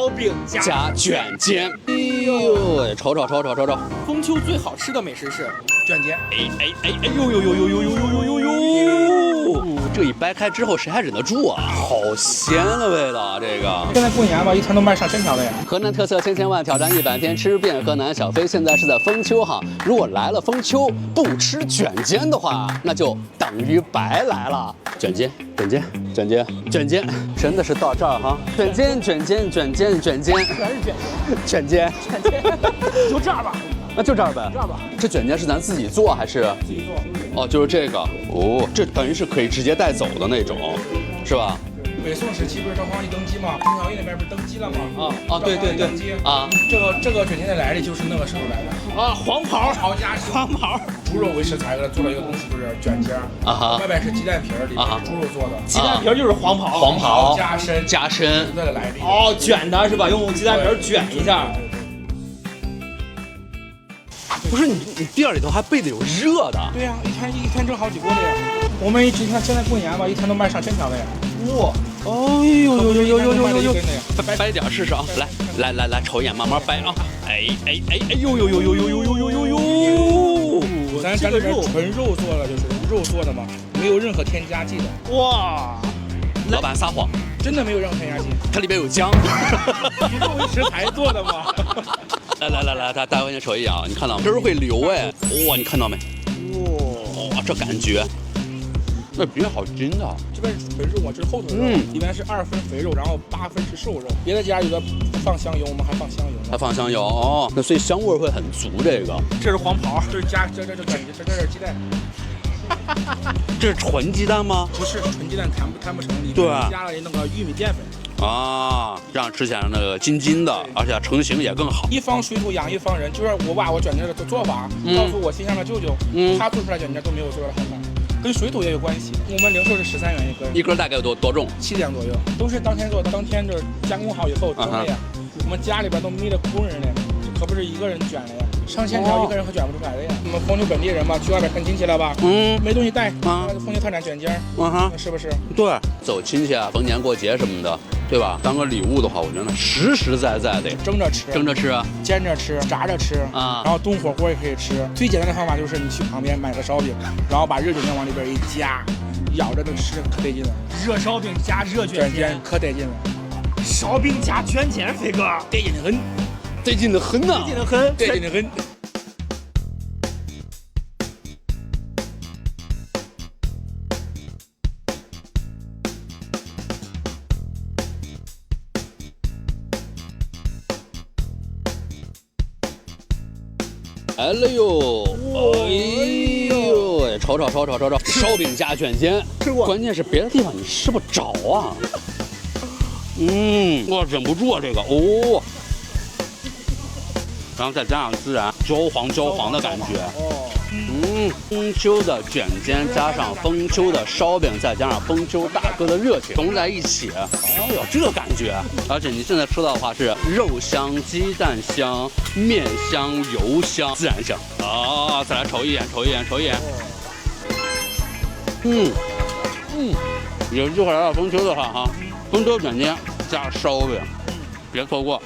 烧饼加卷煎。哎呦，瞅瞅。丰丘最好吃的美食是卷煎。哎呦，这一掰开之后，谁还忍得住啊？好鲜的味道啊！这个现在过年吧，一餐都卖上千条的呀。河南特色千千万，挑战100天，吃遍河南。小飞现在是在丰丘哈，如果来了丰丘不吃卷煎的话，那就等于白来了。卷煎，真的是到这儿哈。卷煎，全是卷卷煎，就这儿吧。那就这儿呗。这儿吧。这卷煎是咱自己做还是？自己做。哦，就是这个哦，这等于是可以直接带走的那种，是吧？北宋时期不是赵匡胤登基吗？陈小义那边不是登基了吗？对啊，这个卷煎的来历就是那个时候来的啊，黄袍猪肉为食材的做了一个东西，就是卷煎啊哈，外边是鸡蛋皮里面是猪肉做的，鸡蛋皮就是黄袍加深这个来历哦，卷的是吧？用鸡蛋皮卷一下。不是你店里头还备的有热的？对呀，一天蒸好几锅的呀。我们你看现在过年吧，一天都卖上千条的呀。哇！哦呦，掰点试试啊！来，瞅一眼，慢慢掰啊！哎呦！咱这个肉纯肉做的，就是肉做的嘛，没有任何添加剂的。哇！老板撒谎，真的没有任何添加剂，它里边有姜。以肉为食材做的嘛。来，大家先瞅一眼啊！你看到吗？汁儿会流哎！哇，你看到没？哇，这感觉。那饼好筋的，这边是纯肉啊，这是后腿肉，里面是2分肥肉，然后8分是瘦肉。别的家有的放香油，我们还放香油呢。还放香油哦，那所以香味会很足。这是黄袍，这是加这是鸡蛋。这是纯鸡蛋吗？不是纯鸡蛋，谈不成。里对，加了那个玉米淀粉啊，让吃起来那个筋筋的，而且成型也更好。一方水土养一方人，就是我把我卷煎的做法告诉我心上的舅舅，他做出来卷煎都没有做的好看。跟水土也有关系，我们零售是13元一根大概有多重？7两左右，都是当天做的，当天就是加工好以后蒸的呀。我们家里边都密了工人呢，这可不是一个人卷的呀，上千条一个人可卷不出来的呀。我们丰丘本地人嘛，去外边看亲戚了吧？没东西带丰丘特产卷煎，是不是？对，走亲戚啊，逢年过节什么的，对吧？当个礼物的话，我觉得实实在在得蒸着吃，煎着吃，炸着吃啊，然后炖火锅也可以吃。最简单的方法就是你去旁边买个烧饼，然后把热卷煎往里边一夹，咬着能吃，可得劲了。热烧饼加热卷煎，可得劲了。烧饼加卷煎，飞哥得劲的很，得劲的很呐，得劲的很。哎呦，瞅，烧饼加卷煎，关键是别的地方你吃不着啊。我忍不住啊这个哦，然后再加上孜然，焦黄的感觉。丰丘的卷煎加上丰丘的烧饼，再加上丰丘大哥的热情，融在一起，哎呦，这个感觉！而且你现在吃到的话是肉香、鸡蛋香、面香、油香、孜然香啊！再来瞅一眼。有机会来到丰丘的话哈，丰丘卷煎加烧饼，别错过。